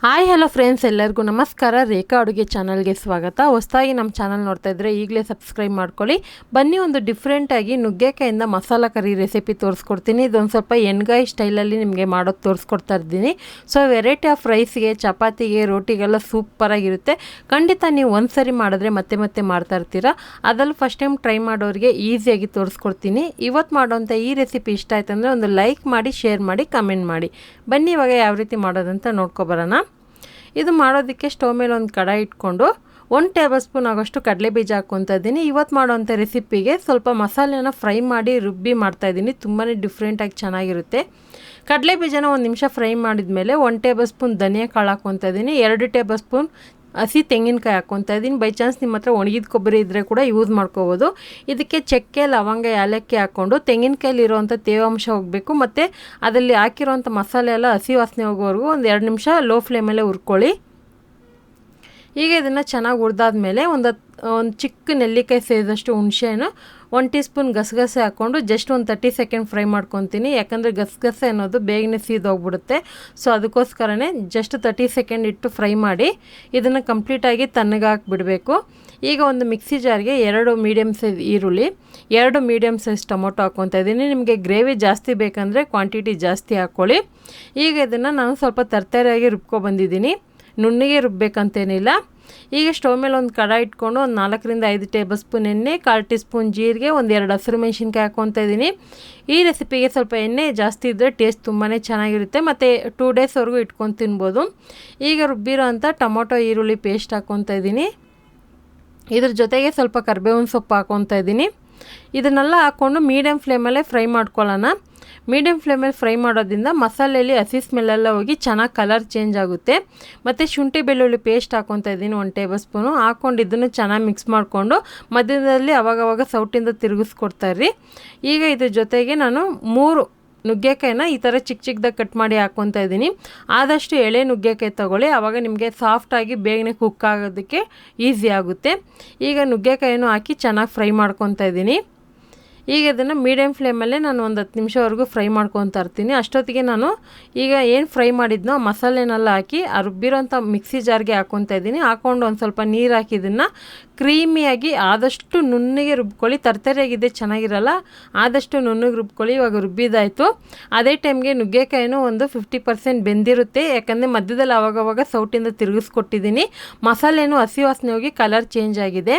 Hi hello friends, ಎಲ್ಲರಿಗೂ ನಮಸ್ಕಾರ. ರೇಖಾ ಅಡುಗೆ ಚಾನಲ್ಗೆ ಸ್ವಾಗತ. ಹೊಸದಾಗಿ ನಮ್ಮ ಚಾನಲ್ ನೋಡ್ತಾ ಇದ್ದರೆ ಈಗಲೇ ಸಬ್ಸ್ಕ್ರೈಬ್ ಮಾಡ್ಕೊಳ್ಳಿ. ಬನ್ನಿ, ಒಂದು ಡಿಫ್ರೆಂಟಾಗಿ ನುಗ್ಗೆಕಾಯಿಂದ ಮಸಾಲ ಕರಿ ರೆಸಿಪಿ ತೋರಿಸ್ಕೊಡ್ತೀನಿ. ಇದೊಂದು ಸ್ವಲ್ಪ ಎಣ್ಗಾಯಿ ಸ್ಟೈಲಲ್ಲಿ ನಿಮಗೆ ಮಾಡೋದು ತೋರಿಸ್ಕೊಡ್ತಾ ಇದ್ದೀನಿ. ಸೊ ವೆರೈಟಿ ಆಫ್ ರೈಸ್ಗೆ, ಚಪಾತಿಗೆ, ರೋಟಿಗೆಲ್ಲ ಸೂಪರಾಗಿರುತ್ತೆ. ಖಂಡಿತ ನೀವು ಒಂದು ಸರಿ ಮಾಡಿದ್ರೆ ಮತ್ತೆ ಮತ್ತೆ ಮಾಡ್ತಾ ಇರ್ತೀರಾ. ಅದರಲ್ಲಿ ಫಸ್ಟ್ ಟೈಮ್ ಟ್ರೈ ಮಾಡೋರಿಗೆ ಈಸಿಯಾಗಿ ತೋರಿಸ್ಕೊಡ್ತೀನಿ. ಇವತ್ತು ಮಾಡೋಂಥ ಈ ರೆಸಿಪಿ ಇಷ್ಟ ಆಯ್ತು ಅಂದರೆ ಒಂದು ಲೈಕ್ ಮಾಡಿ, ಶೇರ್ ಮಾಡಿ, ಕಮೆಂಟ್ ಮಾಡಿ. ಬನ್ನಿ, ಇವಾಗ ಯಾವ ರೀತಿ ಮಾಡೋದಂತ ನೋಡ್ಕೊಬರೋಣ. ಇದು ಮಾಡೋದಕ್ಕೆ ಸ್ಟವ್ ಮೇಲೆ ಒಂದು ಕಡಾಯಿ ಇಟ್ಕೊಂಡು 1 ಟೇಬಲ್ ಸ್ಪೂನ್ ಆಗೋಷ್ಟು ಕಡಲೆ ಬೀಜ ಹಾಕ್ಕೊತಾ ಇದ್ದೀನಿ. ಇವತ್ತು ಮಾಡೋವಂಥ ರೆಸಿಪಿಗೆ ಸ್ವಲ್ಪ ಮಸಾಲೆನ ಫ್ರೈ ಮಾಡಿ ರುಬ್ಬಿ ಮಾಡ್ತಾಯಿದ್ದೀನಿ. ತುಂಬಾ ಡಿಫ್ರೆಂಟಾಗಿ ಚೆನ್ನಾಗಿರುತ್ತೆ. ಕಡಲೆ ಬೀಜನ 1 ನಿಮಿಷ ಫ್ರೈ ಮಾಡಿದ ಮೇಲೆ 1 ಟೇಬಲ್ ಸ್ಪೂನ್ ಧನಿಯಾ ಕಾಳು ಹಾಕ್ಕೊತಾ ಇದ್ದೀನಿ. 2 ಟೇಬಲ್ ಸ್ಪೂನ್ ಹಸಿ ತೆಂಗಿನಕಾಯಿ ಹಾಕ್ಕೊತಾ ಇದ್ದೀನಿ. ಬೈ ಚಾನ್ಸ್ ನಿಮ್ಮ ಹತ್ರ ಒಣಗಿದ ಕೊಬ್ಬರಿ ಇದ್ದರೆ ಕೂಡ ಯೂಸ್ ಮಾಡ್ಕೋಬೋದು. ಇದಕ್ಕೆ ಚಕ್ಕೆ, ಲವಂಗ, ಏಲಕ್ಕಿ ಹಾಕ್ಕೊಂಡು ತೆಂಗಿನಕಾಯಲ್ಲಿ ಇರೋವಂಥ ತೇವಾಂಶ ಹೋಗಬೇಕು ಮತ್ತು ಅದರಲ್ಲಿ ಹಾಕಿರೋವಂಥ ಮಸಾಲೆ ಎಲ್ಲ ಹಸಿ ವಾಸನೆ ಹೋಗೋವರೆಗೂ ಒಂದು 2 ನಿಮಿಷ ಲೋ ಫ್ಲೇಮಲ್ಲೇ ಹುರ್ಕೊಳ್ಳಿ. ಈಗ ಇದನ್ನು ಚೆನ್ನಾಗಿ ಹುರಿದಾದ್ಮೇಲೆ ಒಂದು ಚಿಕ್ಕ ನೆಲ್ಲಿಕಾಯಿ ಸೈಜಷ್ಟು ಹುಣಸೆಹಣ್ಣು, 1 ಟೀ ಸ್ಪೂನ್ ಗಸಗಸೆ ಹಾಕ್ಕೊಂಡು ಜಸ್ಟ್ ಒಂದು 30 ಸೆಕೆಂಡ್ ಫ್ರೈ ಮಾಡ್ಕೊತೀನಿ. ಯಾಕಂದರೆ ಗಸಗಸೆ ಅನ್ನೋದು ಬೇಗನೆ ಸೀದೋಗ್ಬಿಡುತ್ತೆ. ಸೊ ಅದಕ್ಕೋಸ್ಕರನೇ ಜಸ್ಟ್ 30 ಸೆಕೆಂಡ್ ಇಟ್ಟು ಫ್ರೈ ಮಾಡಿ ಇದನ್ನು ಕಂಪ್ಲೀಟಾಗಿ ತಣ್ಣಗೆ ಹಾಕಿಬಿಡಬೇಕು. ಈಗ ಒಂದು ಮಿಕ್ಸಿ ಜಾರ್ಗೆ 2 ಮೀಡಿಯಮ್ ಸೈಜ್ ಈರುಳ್ಳಿ, 2 ಮೀಡಿಯಮ್ ಸೈಜ್ ಟೊಮೊಟೊ ಹಾಕ್ಕೊತಾ ಇದ್ದೀನಿ. ನಿಮಗೆ ಗ್ರೇವಿ ಜಾಸ್ತಿ ಬೇಕಂದರೆ ಕ್ವಾಂಟಿಟಿ ಜಾಸ್ತಿ ಹಾಕ್ಕೊಳ್ಳಿ. ಈಗ ಇದನ್ನು ನಾನು ಸ್ವಲ್ಪ ತರ್ತರಿಯಾಗಿ ರುಬ್ಕೊಬಂದಿದ್ದೀನಿ. ನುಣ್ಣಗೆ ರುಬ್ಬೇಕಂತೇನಿಲ್ಲ. ಈಗ ಸ್ಟವ್ ಮೇಲೆ ಒಂದು ಕಡಾಯಿ ಇಟ್ಕೊಂಡು ಒಂದು 4 ರಿಂದ 5 ಟೇಬಲ್ ಸ್ಪೂನ್ ಎಣ್ಣೆ, 1/4 ಟೀ ಸ್ಪೂನ್ ಜೀರಿಗೆ, 1-2 ಹಸಿರು ಮೆಣಸಿನ್ಕಾಯಿ ಹಾಕ್ಕೊತಾ ಇದ್ದೀನಿ. ಈ ರೆಸಿಪಿಗೆ ಸ್ವಲ್ಪ ಎಣ್ಣೆ ಜಾಸ್ತಿ ಇದ್ದರೆ ಟೇಸ್ಟ್ ತುಂಬಾ ಚೆನ್ನಾಗಿರುತ್ತೆ ಮತ್ತು 2 ಡೇಸ್ವರೆಗೂ ಇಟ್ಕೊಂಡು ತಿನ್ಬೋದು. ಈಗ ರುಬ್ಬಿರೋ ಅಂಥ ಟೊಮೊಟೊ ಈರುಳ್ಳಿ ಪೇಸ್ಟ್ ಹಾಕ್ಕೊತಾ ಇದ್ದೀನಿ. ಇದ್ರ ಜೊತೆಗೆ ಸ್ವಲ್ಪ ಕರಿಬೇವಿನ ಸೊಪ್ಪು ಹಾಕ್ಕೊತಾ ಇದ್ದೀನಿ. ಇದನ್ನೆಲ್ಲ ಹಾಕ್ಕೊಂಡು ಮೀಡಿಯಮ್ ಫ್ಲೇಮಲ್ಲೇ ಫ್ರೈ ಮಾಡ್ಕೊಳ್ಳೋಣ. ಮೀಡಿಯಮ್ ಫ್ಲೇಮಲ್ಲಿ ಫ್ರೈ ಮಾಡೋದ್ರಿಂದ ಮಸಾಲೆಯಲ್ಲಿ ಹಸಿ ಸ್ಮೆಲ್ಲೆಲ್ಲ ಹೋಗಿ ಚೆನ್ನಾಗಿ ಕಲರ್ ಚೇಂಜ್ ಆಗುತ್ತೆ. ಮತ್ತು ಶುಂಠಿ ಬೆಳ್ಳುಳ್ಳಿ ಪೇಸ್ಟ್ ಹಾಕ್ಕೊತಾ ಇದ್ದೀನಿ 1 ಟೇಬಲ್ ಸ್ಪೂನು. ಹಾಕ್ಕೊಂಡು ಇದನ್ನು ಚೆನ್ನಾಗಿ ಮಿಕ್ಸ್ ಮಾಡಿಕೊಂಡು ಮಧ್ಯದಲ್ಲಿ ಅವಾಗವಾಗ ಸೌಟಿಂದ ತಿರುಗಿಸ್ಕೊಡ್ತಾಯಿರಿ. ಈಗ ಇದ್ರ ಜೊತೆಗೆ ನಾನು 3 ನುಗ್ಗೆಕಾಯಿನ ಈ ಥರ ಚಿಕ್ಕ ಚಿಕ್ಕದಾಗಿ ಕಟ್ ಮಾಡಿ ಹಾಕ್ಕೊತಾ ಇದ್ದೀನಿ. ಆದಷ್ಟು ಎಳೆ ನುಗ್ಗೆಕಾಯಿ ತೊಗೊಳ್ಳಿ, ಆವಾಗ ನಿಮಗೆ ಸಾಫ್ಟಾಗಿ ಬೇಗನೆ ಕುಕ್ ಆಗೋದಕ್ಕೆ ಈಸಿ ಆಗುತ್ತೆ. ಈಗ ನುಗ್ಗೆಕಾಯಿನೂ ಹಾಕಿ ಚೆನ್ನಾಗಿ ಫ್ರೈ ಮಾಡ್ಕೊತಾ ಇದ್ದೀನಿ. ಈಗ ಇದನ್ನು ಮೀಡಿಯಮ್ ಫ್ಲೇಮಲ್ಲೇ ನಾನು ಒಂದು 10 ನಿಮಿಷವರೆಗೂ ಫ್ರೈ ಮಾಡ್ಕೊತಾ ಇರ್ತೀನಿ. ಅಷ್ಟೊತ್ತಿಗೆ ನಾನು ಈಗ ಏನು ಫ್ರೈ ಮಾಡಿದ್ನೋ ಮಸಾಲೆನೆಲ್ಲ ಹಾಕಿ ಆ ರುಬ್ಬಿರೋಂಥ ಮಿಕ್ಸಿ ಜಾರ್ಗೆ ಹಾಕ್ಕೊತಾ ಇದ್ದೀನಿ. ಹಾಕ್ಕೊಂಡು ಒಂದು ಸ್ವಲ್ಪ ನೀರು ಹಾಕಿ ಇದನ್ನು ಕ್ರೀಮಿಯಾಗಿ ಆದಷ್ಟು ನುಣ್ಣಗೆ ರುಬ್ಕೊಳ್ಳಿ. ತರ್ತರಿಯಾಗಿದೆ ಚೆನ್ನಾಗಿರಲ್ಲ, ಆದಷ್ಟು ನುಣ್ಣಗೆ ರುಬ್ಕೊಳ್ಳಿ. ಇವಾಗ ರುಬ್ಬಿದಾಯಿತು. ಅದೇ ಟೈಮ್ಗೆ ನುಗ್ಗೆಕಾಯಿನೂ ಒಂದು 50% ಬೆಂದಿರುತ್ತೆ. ಯಾಕಂದರೆ ಮಧ್ಯದಲ್ಲಿ ಆವಾಗವಾಗ ಸೌಟಿಂದ ತಿರುಗಿಸ್ಕೊಟ್ಟಿದ್ದೀನಿ. ಮಸಾಲೆನೂ ಹಸಿ ವಾಸನೆ ಹೋಗಿ ಕಲರ್ ಚೇಂಜ್ ಆಗಿದೆ.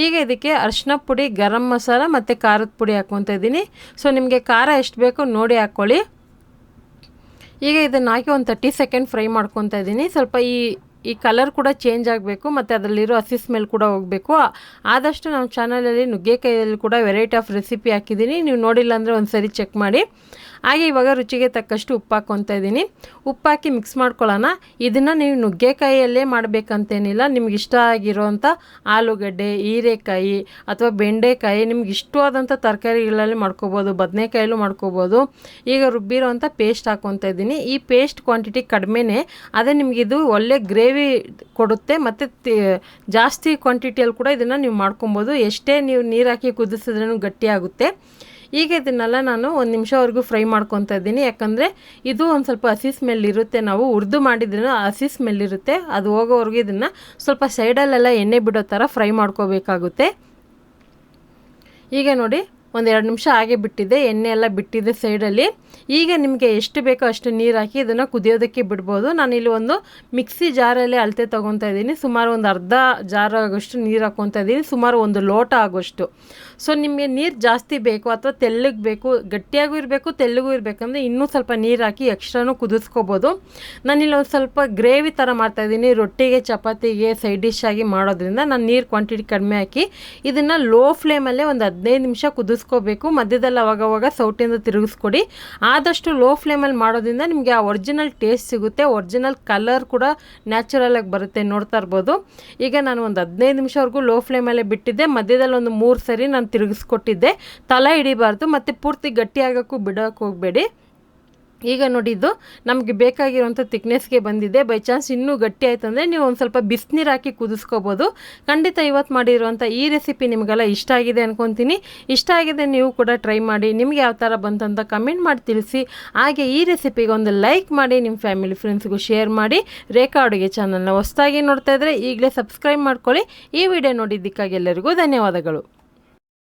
ಈಗ ಇದಕ್ಕೆ ಅರಿಶಿನ ಪುಡಿ, ಗರಂ ಮಸಾಲ ಮತ್ತು ಖಾರದ ಪುಡಿ ಹಾಕ್ಕೊತಾ ಇದ್ದೀನಿ. ಸೊ ನಿಮಗೆ ಖಾರ ಎಷ್ಟು ಬೇಕೋ ನೋಡಿ ಹಾಕ್ಕೊಳ್ಳಿ. ಈಗ ಇದನ್ನು ಹಾಕಿ ಒಂದು 30 ಸೆಕೆಂಡ್ ಫ್ರೈ ಮಾಡ್ಕೊತಾ ಇದ್ದೀನಿ. ಸ್ವಲ್ಪ ಈ ಕಲರ್ ಕೂಡ ಚೇಂಜ್ ಆಗಬೇಕು ಮತ್ತು ಅದರಲ್ಲಿರೋ ಹಸಿ ಸ್ಮೆಲ್ ಕೂಡ ಹೋಗಬೇಕು. ಆದಷ್ಟು ನಮ್ಮ ಚಾನಲಲ್ಲಿ ನುಗ್ಗೆಕಾಯಲ್ಲಿ ಕೂಡ ವೆರೈಟಿ ಆಫ್ ರೆಸಿಪಿ ಹಾಕಿದ್ದೀನಿ. ನೀವು ನೋಡಿಲ್ಲ ಅಂದರೆ ಒಂದು ಸರಿ ಚೆಕ್ ಮಾಡಿ. ಹಾಗೆ ಇವಾಗ ರುಚಿಗೆ ತಕ್ಕಷ್ಟು ಉಪ್ಪು ಹಾಕ್ಕೊತಾ ಇದ್ದೀನಿ. ಉಪ್ಪು ಹಾಕಿ ಮಿಕ್ಸ್ ಮಾಡ್ಕೊಳ್ಳೋಣ. ಇದನ್ನು ನೀವು ನುಗ್ಗೆಕಾಯಿಯಲ್ಲೇ ಮಾಡಬೇಕಂತೇನಿಲ್ಲ. ನಿಮ್ಗೆ ಇಷ್ಟ ಆಗಿರೋವಂಥ ಆಲೂಗಡ್ಡೆ, ಹೀರೆಕಾಯಿ ಅಥವಾ ಬೆಂಡೆಕಾಯಿ, ನಿಮ್ಗೆ ಇಷ್ಟವಾದಂಥ ತರಕಾರಿಗಳಲ್ಲಿ ಮಾಡ್ಕೋಬೋದು. ಬದನೆಕಾಯಲ್ಲೂ ಮಾಡ್ಕೋಬೋದು. ಈಗ ರುಬ್ಬಿರೋವಂಥ ಪೇಸ್ಟ್ ಹಾಕ್ಕೊತಾ ಇದ್ದೀನಿ. ಈ ಪೇಸ್ಟ್ ಕ್ವಾಂಟಿಟಿ ಕಡಿಮೆನೇ, ಅದೇ ನಿಮಗಿದು ಒಳ್ಳೆ ಗ್ರೇವಿ ಕೊಡುತ್ತೆ ಮತ್ತು ಜಾಸ್ತಿ ಕ್ವಾಂಟಿಟಿಯಲ್ಲಿ ಕೂಡ ಇದನ್ನು ನೀವು ಮಾಡ್ಕೊಬೋದು. ಎಷ್ಟೇ ನೀವು ನೀರು ಹಾಕಿ ಕುದಿಸಿದ್ರೂ ಗಟ್ಟಿಯಾಗುತ್ತೆ. ಈಗ ಇದನ್ನೆಲ್ಲ ನಾನು 1 ನಿಮಿಷವರೆಗೂ ಫ್ರೈ ಮಾಡ್ಕೊತಾ ಇದ್ದೀನಿ. ಯಾಕಂದರೆ ಇದು ಒಂದು ಸ್ವಲ್ಪ ಹಸಿ ಸ್ಮೆಲ್ ಇರುತ್ತೆ. ನಾವು ಹುರಿದು ಮಾಡಿದ್ರೂ ಹಸಿ ಸ್ಮೆಲ್ ಇರುತ್ತೆ. ಅದು ಹೋಗೋವರೆಗೂ ಇದನ್ನು ಸ್ವಲ್ಪ ಸೈಡಲ್ಲೆಲ್ಲ ಎಣ್ಣೆ ಬಿಡೋ ಥರ ಫ್ರೈ ಮಾಡ್ಕೋಬೇಕಾಗುತ್ತೆ. ಈಗ ನೋಡಿ, 1-2 ನಿಮಿಷ ಹಾಗೆ ಬಿಟ್ಟಿದೆ, ಎಣ್ಣೆ ಎಲ್ಲ ಬಿಟ್ಟಿದೆ ಸೈಡಲ್ಲಿ. ಈಗ ನಿಮಗೆ ಎಷ್ಟು ಬೇಕೋ ಅಷ್ಟು ನೀರು ಹಾಕಿ ಇದನ್ನು ಕುದಿಯೋದಕ್ಕೆ ಬಿಡ್ಬೋದು. ನಾನಿಲ್ಲಿ ಒಂದು ಮಿಕ್ಸಿ ಜಾರಲ್ಲಿ ಅಳತೆ ತೊಗೊತಾ ಇದ್ದೀನಿ. ಸುಮಾರು ಒಂದು ಅರ್ಧ ಜಾರ್ ಆಗೋಷ್ಟು ನೀರು ಹಾಕ್ಕೊತಾ ಇದ್ದೀನಿ, ಸುಮಾರು 1 ಲೋಟ ಆಗೋಷ್ಟು. ಸೊ ನಿಮಗೆ ನೀರು ಜಾಸ್ತಿ ಬೇಕು ಅಥವಾ ತೆಳ್ಳಗೆ ಬೇಕು, ಗಟ್ಟಿಯಾಗೂ ಇರಬೇಕು, ತೆಳ್ಳಗೂ ಇರಬೇಕಂದ್ರೆ ಇನ್ನೂ ಸ್ವಲ್ಪ ನೀರು ಹಾಕಿ ಎಕ್ಸ್ಟ್ರಾನೂ ಕುದಿಸ್ಕೋಬೋದು. ನಾನಿಲ್ಲಿ ಒಂದು ಸ್ವಲ್ಪ ಗ್ರೇವಿ ಥರ ಮಾಡ್ತಾಯಿದ್ದೀನಿ. ರೊಟ್ಟಿಗೆ, ಚಪಾತಿಗೆ ಸೈಡ್ ಡಿಶ್ ಆಗಿ ಮಾಡೋದ್ರಿಂದ ನಾನು ನೀರು ಕ್ವಾಂಟಿಟಿ ಕಡಿಮೆ ಹಾಕಿ ಇದನ್ನು ಲೋ ಫ್ಲೇಮಲ್ಲೇ ಒಂದು 15 ನಿಮಿಷ ಕುದಿಸ್ಕೋಬೇಕು. ಮಧ್ಯದಲ್ಲಿ ಅವಾಗವಾಗ ಸೌಟಿಂದ ತಿರುಗಿಸ್ಕೊಡಿ. ಆದಷ್ಟು ಲೋ ಫ್ಲೇಮಲ್ಲಿ ಮಾಡೋದ್ರಿಂದ ನಿಮಗೆ ಆ ಒರಿಜಿನಲ್ ಟೇಸ್ಟ್ ಸಿಗುತ್ತೆ. ಒರಿಜಿನಲ್ ಕಲರ್ ಕೂಡ ನ್ಯಾಚುರಲಾಗಿ ಬರುತ್ತೆ, ನೋಡ್ತಾ ಇರ್ಬೋದು. ಈಗ ನಾನು ಒಂದು 15 ನಿಮಿಷವರೆಗೂ ಲೋ ಫ್ಲೇಮಲ್ಲೇ ಬಿಟ್ಟಿದ್ದೆ. ಮಧ್ಯದಲ್ಲಿ ಒಂದು 3 ಸರಿ ನಾನು ತಿರುಗಿಸ್ಕೊಟ್ಟಿದ್ದೆ. ತಲೆ ಹಿಡಿಬಾರ್ದು ಮತ್ತು ಪೂರ್ತಿ ಗಟ್ಟಿಯಾಗೋಕ್ಕೂ ಬಿಡೋಕ್ಕೆ ಹೋಗಬೇಡಿ. ಈಗ ನೋಡಿದ್ದು ನಮಗೆ ಬೇಕಾಗಿರುವಂಥ ತಿಕ್ನೆಸ್ಗೆ ಬಂದಿದೆ. ಬೈ ಚಾನ್ಸ್ ಇನ್ನೂ ಗಟ್ಟಿ ಆಯ್ತು ಅಂದರೆ ನೀವು ಒಂದು ಸ್ವಲ್ಪ ಬಿಸಿನೀರು ಹಾಕಿ ಕುದಿಸ್ಕೋಬೋದು. ಖಂಡಿತ ಇವತ್ತು ಮಾಡಿರುವಂಥ ಈ ರೆಸಿಪಿ ನಿಮಗೆಲ್ಲ ಇಷ್ಟ ಆಗಿದೆ ಅನ್ಕೊತೀನಿ. ಇಷ್ಟ ಆಗಿದೆ ನೀವು ಕೂಡ ಟ್ರೈ ಮಾಡಿ. ನಿಮ್ಗೆ ಯಾವ ಥರ ಬಂತಂತ ಕಮೆಂಟ್ ಮಾಡಿ ತಿಳಿಸಿ. ಹಾಗೆ ಈ ರೆಸಿಪಿಗೆ ಒಂದು ಲೈಕ್ ಮಾಡಿ, ನಿಮ್ಮ ಫ್ಯಾಮಿಲಿ ಫ್ರೆಂಡ್ಸ್ಗೂ ಶೇರ್ ಮಾಡಿ. ರೇಖಾ ಅಡುಗೆ ಚಾನಲ್ನ ಹೊಸದಾಗಿ ನೋಡ್ತಾ ಇದ್ದರೆ ಈಗಲೇ ಸಬ್ಸ್ಕ್ರೈಬ್ ಮಾಡ್ಕೊಳ್ಳಿ. ಈ ವಿಡಿಯೋ ನೋಡಿದ್ದಕ್ಕಾಗಿ ಎಲ್ಲರಿಗೂ ಧನ್ಯವಾದಗಳು.